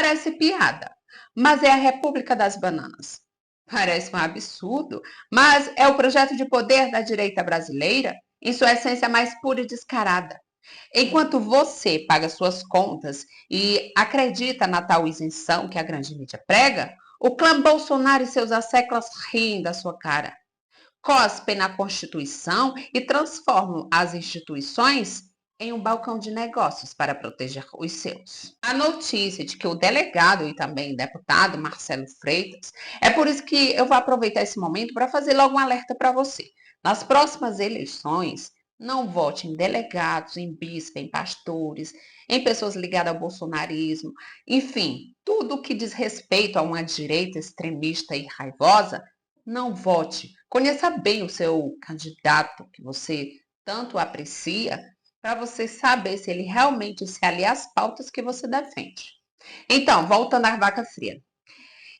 Parece piada, mas é a República das Bananas. Parece um absurdo, mas é o projeto de poder da direita brasileira em sua essência mais pura e descarada. Enquanto você paga suas contas e acredita na tal isenção que a grande mídia prega, o clã Bolsonaro e seus asseclas riem da sua cara. Cospem na Constituição e transformam as instituições em um balcão de negócios para proteger os seus. A notícia de que o delegado e também deputado Marcelo Freitas, é por isso que eu vou aproveitar esse momento para fazer logo um alerta para você. Nas próximas eleições, não vote em delegados, em bispo, em pastores, em pessoas ligadas ao bolsonarismo, enfim, tudo que diz respeito a uma direita extremista e raivosa, não vote. Conheça bem o seu candidato que você tanto aprecia, para você saber se ele realmente se alia às pautas que você defende. Então, voltando à vaca fria.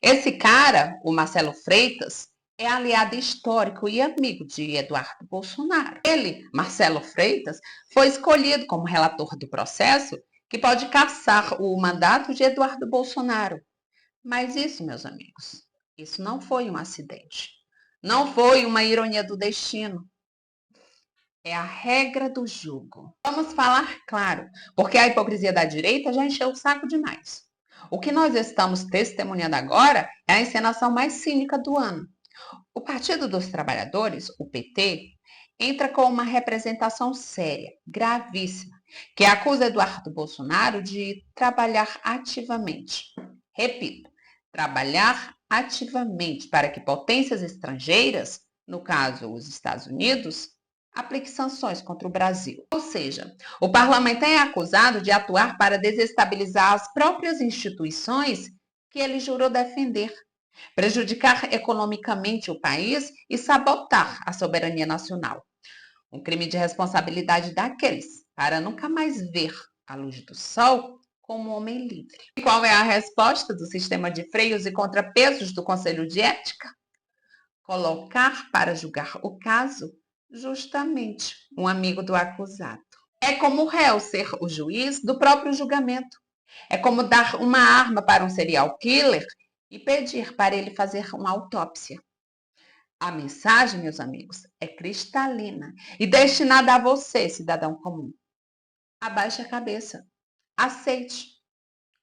Esse cara, o Marcelo Freitas, é aliado histórico e amigo de Eduardo Bolsonaro. Ele, Marcelo Freitas, foi escolhido como relator do processo que pode cassar o mandato de Eduardo Bolsonaro. Mas isso, meus amigos, isso não foi um acidente. Não foi uma ironia do destino. É a regra do jogo. Vamos falar claro, porque a hipocrisia da direita já encheu o saco demais. O que nós estamos testemunhando agora é a encenação mais cínica do ano. O Partido dos Trabalhadores, o PT, entra com uma representação séria, gravíssima, que acusa Eduardo Bolsonaro de trabalhar ativamente. Repito, trabalhar ativamente para que potências estrangeiras, no caso os Estados Unidos, aplique sanções contra o Brasil. Ou seja, o parlamento é acusado de atuar para desestabilizar as próprias instituições que ele jurou defender, prejudicar economicamente o país e sabotar a soberania nacional. Um crime de responsabilidade daqueles para nunca mais ver a luz do sol como homem livre. E qual é a resposta do sistema de freios e contrapesos do Conselho de Ética? Colocar para julgar o caso justamente um amigo do acusado. É como o réu ser o juiz do próprio julgamento. É como dar uma arma para um serial killer e pedir para ele fazer uma autópsia. A mensagem, meus amigos, é cristalina e destinada a você, cidadão comum. Abaixe a cabeça. Aceite.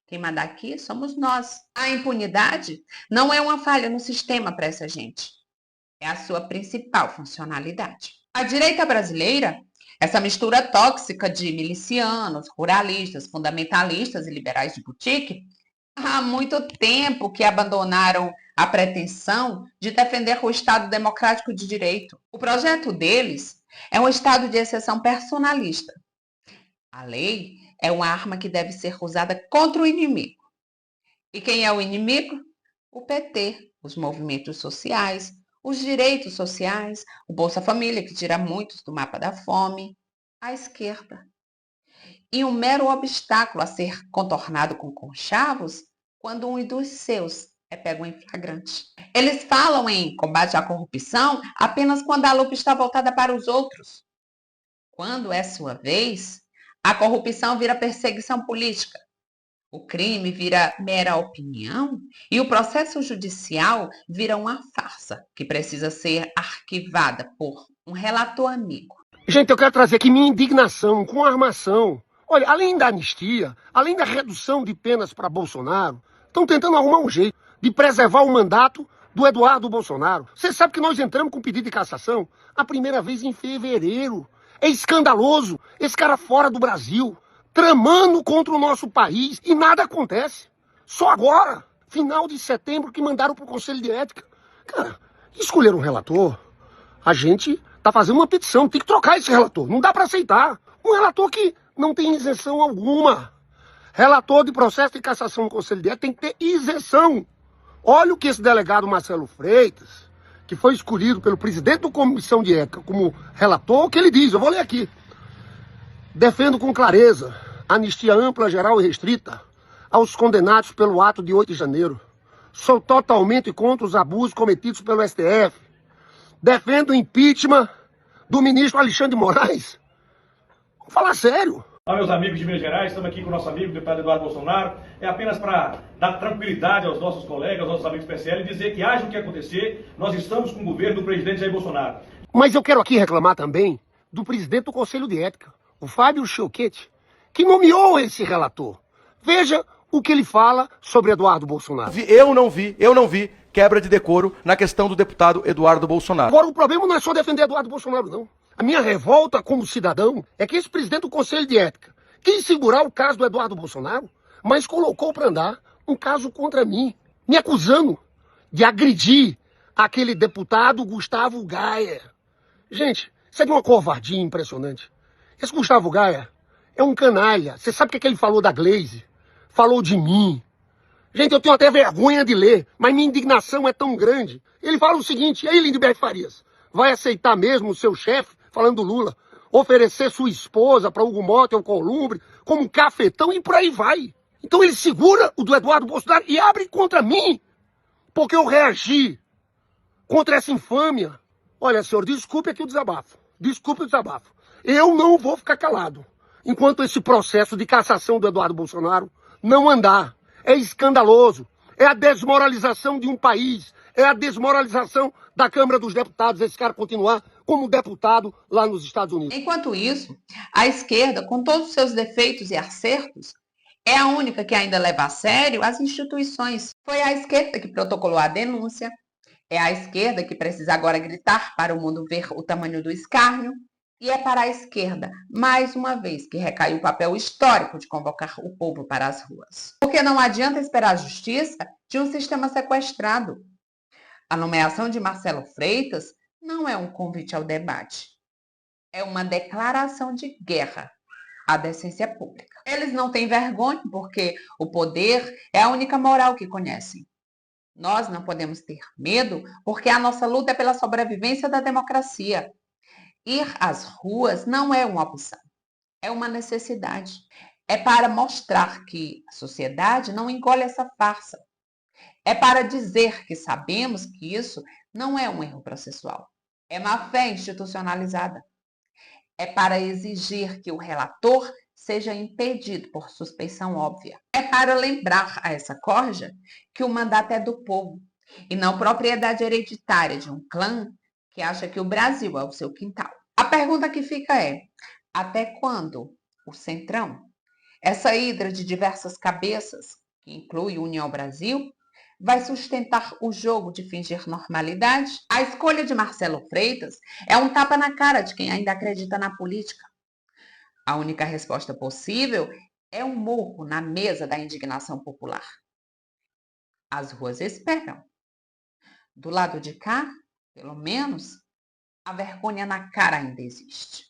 Quem manda aqui somos nós. A impunidade não é uma falha no sistema para essa gente. É a sua principal funcionalidade. A direita brasileira, essa mistura tóxica de milicianos, ruralistas, fundamentalistas e liberais de boutique, há muito tempo que abandonaram a pretensão de defender o Estado democrático de direito. O projeto deles é um Estado de exceção personalista. A lei é uma arma que deve ser usada contra o inimigo. E quem é o inimigo? O PT, os movimentos sociais, os direitos sociais, o Bolsa Família, que tira muitos do mapa da fome, a esquerda. E um mero obstáculo a ser contornado com conchavos quando um dos seus é pego em flagrante. Eles falam em combate à corrupção apenas quando a lupa está voltada para os outros. Quando é sua vez, a corrupção vira perseguição política. O crime vira mera opinião e o processo judicial vira uma farsa que precisa ser arquivada por um relator amigo. Gente, eu quero trazer aqui minha indignação com a armação. Olha, além da anistia, além da redução de penas para Bolsonaro, estão tentando arrumar um jeito de preservar o mandato do Eduardo Bolsonaro. Você sabe que nós entramos com pedido de cassação a primeira vez em fevereiro. É escandaloso esse cara fora do Brasil, tramando contra o nosso país e nada acontece. Só agora, final de setembro, que mandaram para o Conselho de Ética. Cara, escolheram um relator, a gente tá fazendo uma petição, tem que trocar esse relator, não dá para aceitar. Um relator que não tem isenção alguma. Relator de processo de cassação no Conselho de Ética tem que ter isenção. Olha o que esse delegado Marcelo Freitas, que foi escolhido pelo presidente da Comissão de Ética como relator, o que ele diz, eu vou ler aqui. Defendo com clareza anistia ampla, geral e restrita aos condenados pelo ato de 8 de janeiro. Sou totalmente contra os abusos cometidos pelo STF. Defendo o impeachment do ministro Alexandre de Moraes. Vamos falar sério. Olá, meus amigos de Minas Gerais, estamos aqui com o nosso amigo, o deputado Eduardo Bolsonaro. É apenas para dar tranquilidade aos nossos colegas, aos nossos amigos do PSL, e dizer que haja o que acontecer, nós estamos com o governo do presidente Jair Bolsonaro. Mas eu quero aqui reclamar também do presidente do Conselho de Ética, o Fábio Choquete, que nomeou esse relator. Veja o que ele fala sobre Eduardo Bolsonaro. Eu não vi quebra de decoro na questão do deputado Eduardo Bolsonaro. Agora, o problema não é só defender Eduardo Bolsonaro, não. A minha revolta como cidadão é que esse presidente do Conselho de Ética quis segurar o caso do Eduardo Bolsonaro, mas colocou para andar um caso contra mim, me acusando de agredir aquele deputado Gustavo Gaia. Gente, isso é de uma covardia impressionante. Esse Gustavo Gaia é um canalha. Você sabe o que ele falou da Glaze? Falou de mim. Gente, eu tenho até vergonha de ler, mas minha indignação é tão grande. Ele fala o seguinte: e aí, Lindenberg Farias, vai aceitar mesmo o seu chefe, falando do Lula, oferecer sua esposa para Hugo Motta ou Columbre como um cafetão e por aí vai? Então ele segura o do Eduardo Bolsonaro e abre contra mim, porque eu reagi contra essa infâmia. Olha, senhor, desculpe aqui o desabafo. Desculpe o desabafo. Eu não vou ficar calado enquanto esse processo de cassação do Eduardo Bolsonaro não andar. É escandaloso. É a desmoralização de um país. É a desmoralização da Câmara dos Deputados, esse cara continuar como deputado lá nos Estados Unidos. Enquanto isso, a esquerda, com todos os seus defeitos e acertos, é a única que ainda leva a sério as instituições. Foi a esquerda que protocolou a denúncia, é a esquerda que precisa agora gritar para o mundo ver o tamanho do escárnio, e é para a esquerda, mais uma vez, que recai o papel histórico de convocar o povo para as ruas. Porque não adianta esperar a justiça de um sistema sequestrado. A nomeação de Marcelo Freitas não é um convite ao debate. É uma declaração de guerra à decência pública. Eles não têm vergonha porque o poder é a única moral que conhecem. Nós não podemos ter medo porque a nossa luta é pela sobrevivência da democracia. Ir às ruas não é uma opção, é uma necessidade. É para mostrar que a sociedade não engole essa farsa. É para dizer que sabemos que isso não é um erro processual. É má-fé institucionalizada. É para exigir que o relator seja impedido por suspeição óbvia. É para lembrar a essa corja que o mandato é do povo e não propriedade hereditária de um clã que acha que o Brasil é o seu quintal. A pergunta que fica é: até quando o Centrão, essa hidra de diversas cabeças, que inclui União Brasil, vai sustentar o jogo de fingir normalidade? A escolha de Marcelo Freitas é um tapa na cara de quem ainda acredita na política. A única resposta possível é um murro na mesa da indignação popular. As ruas esperam. Do lado de cá, pelo menos, a vergonha na cara ainda existe.